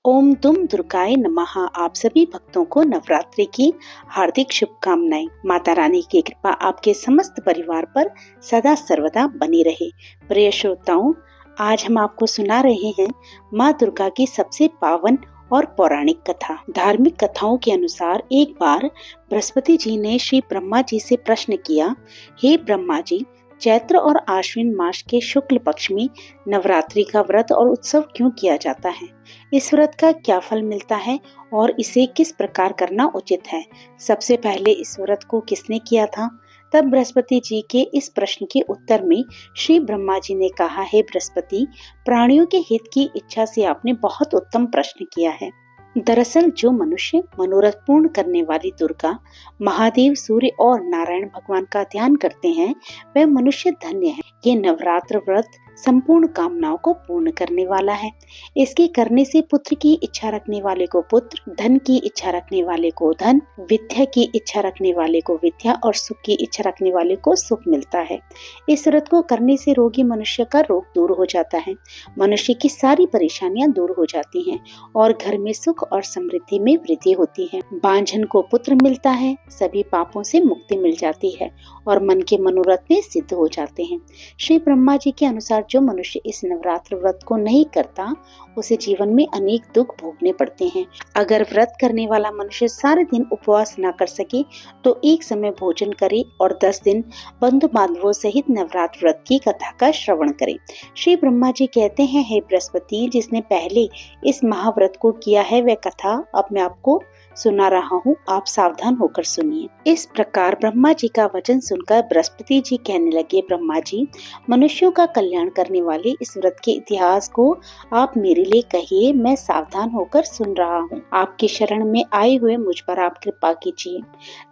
ओम दुम दुर्गाय नमः। आप सभी भक्तों को नवरात्रि की हार्दिक शुभकामनाएं। माता रानी की कृपा आपके समस्त परिवार पर सदा सर्वदा बनी रहे। प्रिय श्रोताओं, आज हम आपको सुना रहे हैं माँ दुर्गा की सबसे पावन और पौराणिक कथा। धार्मिक कथाओं के अनुसार एक बार बृहस्पति जी ने श्री ब्रह्मा जी से प्रश्न किया, हे ब्रह्मा जी, चैत्र और आश्विन मास के शुक्ल पक्ष में नवरात्रि का व्रत और उत्सव क्यों किया जाता है? इस व्रत का क्या फल मिलता है और इसे किस प्रकार करना उचित है? सबसे पहले इस व्रत को किसने किया था? तब बृहस्पति जी के इस प्रश्न के उत्तर में श्री ब्रह्मा जी ने कहा, हे बृहस्पति, प्राणियों के हित की इच्छा से आपने बहुत उत्तम प्रश्न किया है। दरअसल जो मनुष्य मनोरथ पूर्ण करने वाली दुर्गा, महादेव, सूर्य और नारायण भगवान का ध्यान करते हैं, वह मनुष्य धन्य है। ये नवरात्र व्रत संपूर्ण कामनाओं को पूर्ण करने वाला है। इसके करने से पुत्र की इच्छा रखने वाले को पुत्र, धन की इच्छा रखने वाले को धन, विद्या की इच्छा रखने वाले को विद्या और सुख की इच्छा रखने वाले को सुख मिलता है। इस व्रत को करने से रोगी मनुष्य का रोग दूर हो जाता है, मनुष्य की सारी परेशानियां दूर हो जाती हैं और घर में सुख और समृद्धि में वृद्धि होती है। बांझन को पुत्र मिलता है, सभी पापों से मुक्ति मिल जाती है और मन के मनोरथ भी सिद्ध हो जाते हैं। श्री ब्रह्मा जी के अनुसार जो मनुष्य इस नवरात्र व्रत को नहीं करता, उसे जीवन में अनेक दुख भोगने पड़ते हैं। अगर व्रत करने वाला मनुष्य सारे दिन उपवास न कर सके तो एक समय भोजन करे और 10 दिन बंधु बांधवों सहित नवरात्र व्रत की कथा का श्रवण करे। श्री ब्रह्मा जी कहते हैं, हे बृहस्पति, जिसने पहले इस महाव्रत को किया है वह कथा अब मैं आपको सुना रहा हूँ, आप सावधान होकर सुनिए। इस प्रकार ब्रह्मा जी का वचन सुनकर बृहस्पति जी कहने लगे, ब्रह्मा जी, मनुष्यों का कल्याण करने वाले इस व्रत के इतिहास को आप मेरे लिए कहिए, मैं सावधान होकर सुन रहा हूँ। आपकी शरण में आए हुए मुझ पर आप कृपा कीजिए।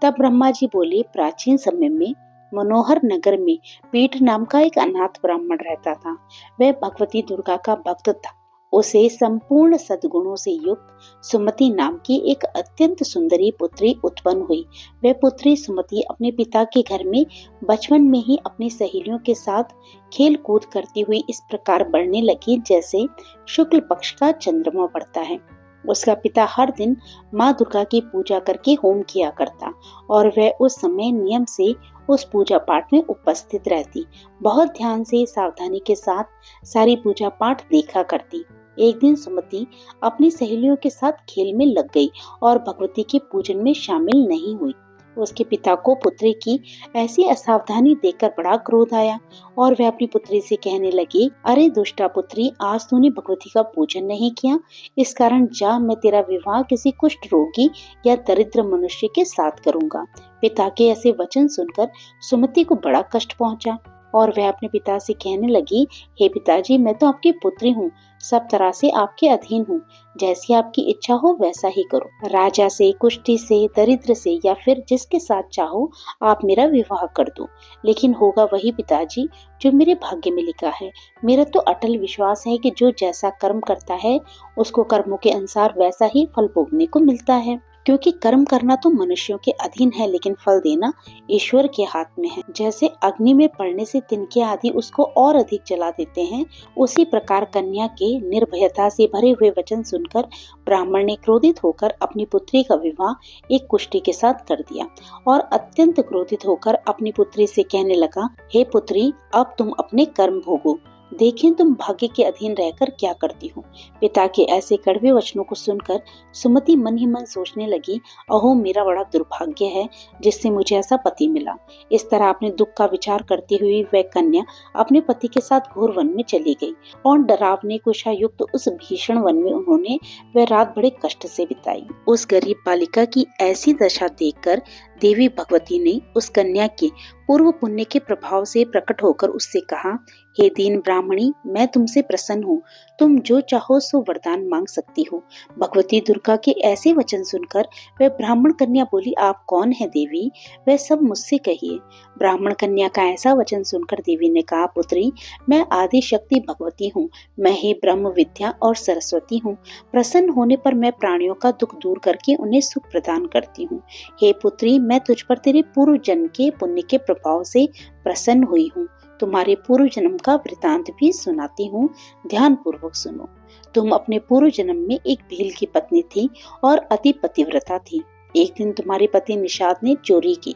तब ब्रह्मा जी बोले, प्राचीन समय में मनोहर नगर में पीठ नाम का एक अनाथ ब्राह्मण रहता था। वह भगवती दुर्गा का भक्त था। उसे संपूर्ण सद्गुणों से युक्त सुमति नाम की एक अत्यंत सुंदरी पुत्री उत्पन्न हुई। वह पुत्री सुमति अपने पिता के घर में बचपन में ही अपनी सहेलियों के साथ खेल कूद करती हुई इस प्रकार बढ़ने लगी जैसे शुक्ल पक्ष का चंद्रमा बढ़ता है। उसका पिता हर दिन माँ दुर्गा की पूजा करके होम किया करता और वह उस समय नियम से उस पूजा पाठ में उपस्थित रहती। बहुत ध्यान से सावधानी के साथ सारी पूजा पाठ देखा करती। एक दिन सुमति अपनी सहेलियों के साथ खेल में लग गई और भगवती के पूजन में शामिल नहीं हुई। उसके पिता को पुत्री की ऐसी असावधानी देखकर बड़ा क्रोध आया और वह अपनी पुत्री से कहने लगी, अरे दुष्टा पुत्री, आज तूने भगवती का पूजन नहीं किया, इस कारण जा, मैं तेरा विवाह किसी कुष्ठ रोगी या दरिद्र मनुष्य के साथ करूंगा। पिता के ऐसे वचन सुनकर सुमति को बड़ा कष्ट पहुंचा और वह अपने पिता से कहने लगी, हे पिताजी, मैं तो आपकी पुत्री हूँ, सब तरह से आपके अधीन हूँ, जैसी आपकी इच्छा हो वैसा ही करो। राजा से, कुष्ठी से, दरिद्र से या फिर जिसके साथ चाहो आप मेरा विवाह कर दो, लेकिन होगा वही पिताजी जो मेरे भाग्य में लिखा है। मेरा तो अटल विश्वास है कि जो जैसा कर्म करता है उसको कर्मों के अनुसार वैसा ही फल भोगने को मिलता है, क्योंकि कर्म करना तो मनुष्यों के अधीन है लेकिन फल देना ईश्वर के हाथ में है। जैसे अग्नि में पड़ने से तिनके आदि उसको और अधिक जला देते हैं, उसी प्रकार कन्या के निर्भयता से भरे हुए वचन सुनकर ब्राह्मण ने क्रोधित होकर अपनी पुत्री का विवाह एक कुष्ठी के साथ कर दिया और अत्यंत क्रोधित होकर अपनी पुत्री से कहने लगा, हे पुत्री, अब तुम अपने कर्म भोगो, देखें तुम भाग्य के अधीन रहकर क्या करती हो। पिता के ऐसे कड़वे वचनों को सुनकर सुमति मन ही मन सोचने लगी, अहो मेरा बड़ा दुर्भाग्य है जिससे मुझे ऐसा पति मिला। इस तरह अपने दुख का विचार करती हुई वह कन्या अपने पति के साथ घोर वन में चली गई और डरावने कुशा युक्त उस भीषण वन में उन्होंने वह रात बड़े कष्ट से बिताई। उस गरीब बालिका की ऐसी दशा देखकर देवी भगवती ने उस कन्या के पूर्व पुण्य के प्रभाव से प्रकट होकर उससे कहा, हे दीन ब्राह्मणी, मैं तुमसे प्रसन्न हूँ, तुम जो चाहो सो वरदान मांग सकती हो। भगवती दुर्गा के ऐसे वचन सुनकर वह ब्राह्मण कन्या बोली, आप कौन है देवी, वह सब मुझसे कहिए। ब्राह्मण कन्या का ऐसा वचन सुनकर देवी ने कहा, पुत्री, मैं आदि शक्ति भगवती हूँ, मैं ही ब्रह्म विद्या और सरस्वती हूँ। प्रसन्न होने पर मैं प्राणियों का दुख दूर करके उन्हें सुख प्रदान करती हूँ। हे पुत्री, मैं तुझ पर तेरे पूर्व जन्म के पुण्य के प्रभाव से प्रसन्न हुई हूँ। तुम्हारे पूर्व जन्म का वृतांत भी सुनाती हूँ, ध्यान पूर्वक सुनो। तुम अपने पूर्व जन्म में एक भील की पत्नी थी और अति पतिव्रता थी। एक दिन तुम्हारे पति निषाद ने चोरी की।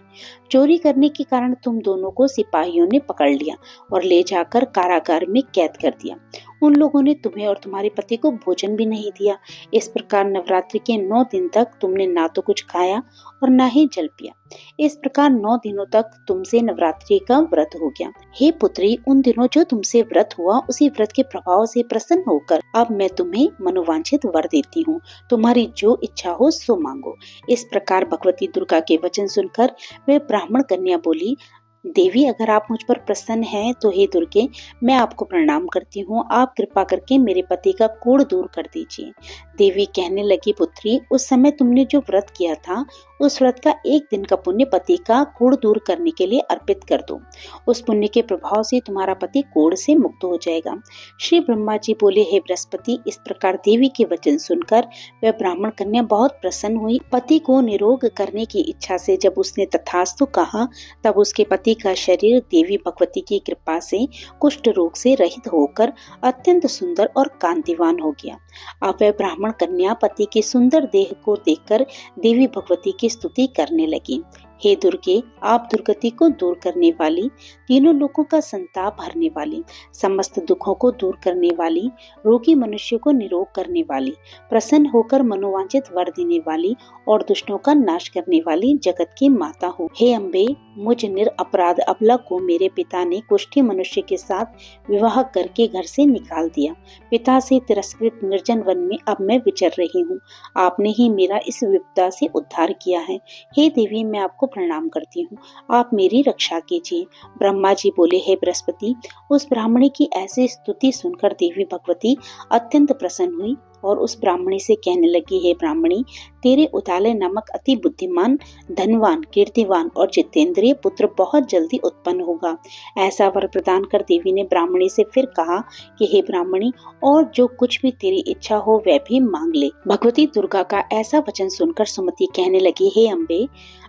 चोरी करने के कारण तुम दोनों को सिपाहियों ने पकड़ लिया और ले जाकर कारागार में कैद कर दिया। उन लोगों ने तुम्हें और तुम्हारे पति को भोजन भी नहीं दिया। इस प्रकार नवरात्रि के 9 दिन तक तुमने ना तो कुछ खाया और ना ही जल पिया। इस प्रकार 9 दिनों तक तुमसे नवरात्रि का व्रत हो गया। हे पुत्री, उन दिनों जो तुमसे व्रत हुआ, उसी व्रत के प्रभाव से प्रसन्न होकर अब मैं तुम्हें मनोवांछित वर देती हूँ। तुम्हारी जो इच्छा हो सो मांगो। इस प्रकार भगवती दुर्गा के वचन सुनकर वह ब्राह्मण कन्या बोली, देवी, अगर आप मुझ पर प्रसन्न हैं तो हे दुर्गे, मैं आपको प्रणाम करती हूँ। आप कृपा करके मेरे पति का कूड़ दूर कर दीजिए। देवी कहने लगी, पुत्री, उस समय तुमने जो व्रत किया था, उस व्रत का 1 दिन का पुण्य पति का कूड़ दूर करने के लिए अर्पित कर दो। उस पुण्य के प्रभाव से तुम्हारा पति कूड़ से मुक्त हो जाएगा। श्री ब्रह्मा जी बोले, हे बृहस्पति, इस प्रकार देवी के वचन सुनकर वह ब्राह्मण कन्या बहुत प्रसन्न हुई। पति को निरोग करने की इच्छा से जब उसने तथास्तु कहा, तब उसके पति का शरीर देवी भगवती की कृपा से कुष्ठ रोग से रहित होकर अत्यंत सुंदर और कांतिवान हो गया। अब वह ब्राह्मण कन्या पति के सुंदर देह को देखकर देवी भगवती की स्तुति करने लगी। हे दुर्गे, आप दुर्गति को दूर करने वाली, तीनों लोगों का संताप हरने वाली, समस्त दुखों को दूर करने वाली, रोगी मनुष्य को निरोग करने वाली, प्रसन्न होकर मनोवांछित वर देने वाली और दुष्टों का नाश करने वाली जगत की माता हो। हे अम्बे, मुझ निरपराध अबला को मेरे पिता ने कुष्ठी मनुष्य के साथ विवाह करके घर से निकाल दिया। पिता से तिरस्कृत निर्जन वन में अब मैं विचर रही हूँ। आपने ही मेरा इस विपदा से उद्धार किया है। हे देवी, मैं आपको प्रणाम करती हूँ। आप मेरी रक्षा कीजिए। ब्रह्मा जी बोले, हे बृहस्पति, उस ब्राह्मणी की ऐसी स्तुति सुनकर देवी भगवती अत्यंत प्रसन्न हुई और उस ब्राह्मणी से कहने लगी, हे ब्राह्मणी, तेरे उदालय नामक अति बुद्धिमान, धनवान, कीर्तिवान और जितेंद्रिय पुत्र बहुत जल्दी उत्पन्न होगा। ऐसा वर प्रदान कर देवी ने ब्राह्मणी से फिर कहा कि हे ब्राह्मणी, और जो कुछ भी तेरी इच्छा हो वह भी मांग ले। भगवती दुर्गा का ऐसा वचन सुनकर सुमति कहने लगी, हे अम्बे,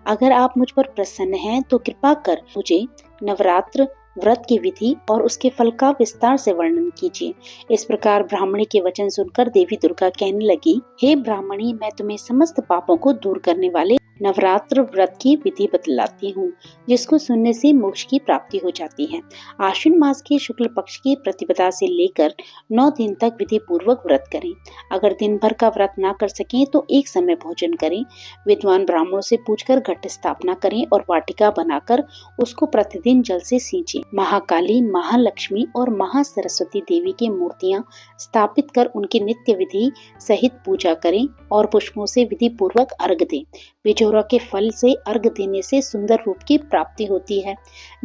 अगर आप मुझ पर प्रसन्न हैं तो कृपा कर मुझे नवरात्र व्रत की विधि और उसके फल का विस्तार से वर्णन कीजिए। इस प्रकार ब्राह्मणी के वचन सुनकर देवी दुर्गा कहने लगी, हे ब्राह्मणी, मैं तुम्हें समस्त पापों को दूर करने वाले नवरात्र व्रत की विधि बतलाती हूँ, जिसको सुनने से मोक्ष की प्राप्ति हो जाती है। आश्विन मास के शुक्ल पक्ष की प्रतिपदा से लेकर 9 दिन तक विधि पूर्वक व्रत करें। अगर दिन भर का व्रत ना कर सकें तो एक समय भोजन करें। विद्वान ब्राह्मणों से पूछकर घट स्थापना करें और वाटिका बनाकर उसको प्रतिदिन जल से सींचें। महाकाली, महालक्ष्मी और महासरस्वती देवी की मूर्तियां स्थापित कर उनकी नित्य विधि सहित पूजा करें और पुष्पों से विधि पूर्वक अर्घ दें। बिजोरा के फल से अर्घ देने से सुंदर रूप की प्राप्ति होती है।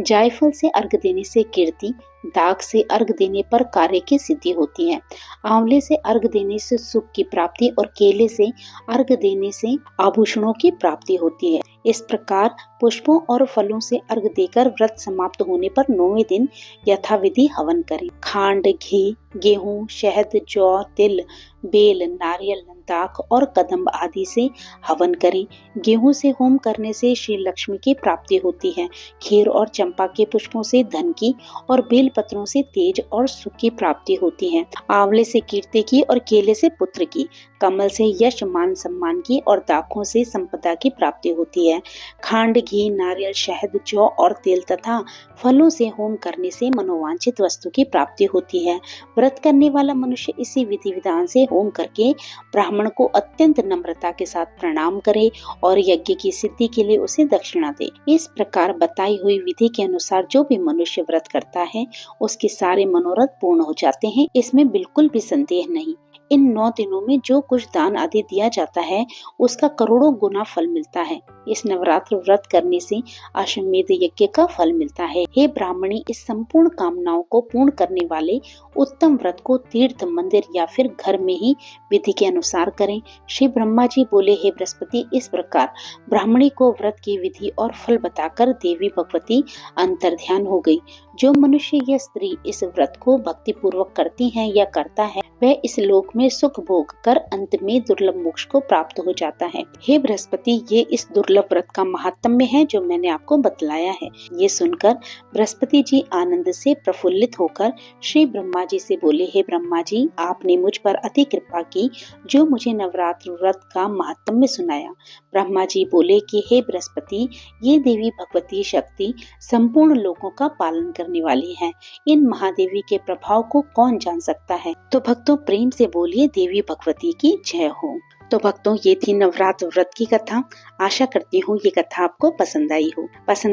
जायफल से अर्घ देने से कीर्ति, दाग से अर्घ देने पर कार्य की सिद्धि होती है। आंवले से अर्घ देने से सुख की प्राप्ति और केले से अर्घ देने से आभूषणों की प्राप्ति होती है। इस प्रकार पुष्पों और फलों से अर्घ देकर व्रत समाप्त होने पर 9वें दिन यथाविधि हवन करें। खांड, घी, गेहूं, शहद, जौ, तिल, बेल, नारियल, दाख और कदम्ब आदि से हवन करें। गेहूं से होम करने से श्री लक्ष्मी की प्राप्ति होती है। खीर और चंपा के पुष्पों से धन की और बेल पत्रों से तेज और सुख की प्राप्ति होती है। आंवले से कीर्ति की और केले से पुत्र की, कमल से यश, मान, सम्मान की और दाखों से संपदा की प्राप्ति होती है। खांड, घी, नारियल, शहद, जौ और तेल तथा फलों से होम करने से मनोवांछित वस्तु की प्राप्ति होती है। व्रत करने वाला मनुष्य इसी विधि विधान से होम करके ब्राह्मण को अत्यंत नम्रता के साथ प्रणाम करे और यज्ञ की सिद्धि के लिए उसे दक्षिणा दे। इस प्रकार बताई हुई विधि के अनुसार जो भी मनुष्य व्रत करता है उसके सारे मनोरथ पूर्ण हो जाते हैं। इसमें बिल्कुल भी संदेह नहीं। इन 9 दिनों में जो कुछ दान आदि दिया जाता है उसका करोड़ों गुना फल मिलता है। इस नवरात्र व्रत करने से अश्वमेध यज्ञ का फल मिलता है। हे ब्राह्मणी, इस संपूर्ण कामनाओं को पूर्ण करने वाले उत्तम व्रत को तीर्थ, मंदिर या फिर घर में ही विधि के अनुसार करें। श्री ब्रह्मा जी बोले, हे बृहस्पति, इस प्रकार ब्राह्मणी को व्रत की विधि और फल बताकर देवी भगवती अंतर्ध्यान हो गई। जो मनुष्य या स्त्री इस व्रत को भक्ति पूर्वक करती है या करता है वह इस लोक में सुख भोग कर अंत में दुर्लभ मोक्ष को प्राप्त हो जाता है। हे बृहस्पति, ये इस दुर्लभ व्रत का महात्म्य है जो मैंने आपको बतलाया है। ये सुनकर बृहस्पति जी आनंद से प्रफुल्लित होकर श्री ब्रह्मा जी से बोले, हे ब्रह्मा जी, आपने मुझ पर अति कृपा की जो मुझे नवरात्र व्रत का महात्म्य सुनाया। ब्रह्मा जी बोले कि हे बृहस्पति, ये देवी भगवती शक्ति संपूर्ण लोकों का पालन करने वाली है। इन महादेवी के प्रभाव को कौन जान सकता है। तो भक्तों, प्रेम से बोलिए देवी भगवती की जय हो। तो भक्तों, ये थी नवरात्र व्रत की कथा। आशा करती हूँ ये कथा आपको पसंद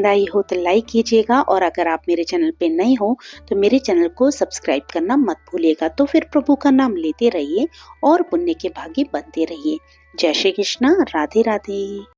आई हो तो लाइक कीजिएगा, और अगर आप मेरे चैनल पे नए हो तो मेरे चैनल को सब्सक्राइब करना मत भूलिएगा। तो फिर प्रभु का नाम लेते रहिए और पुण्य के भागी बनते रहिए। जय श्री कृष्णा, राधे राधे।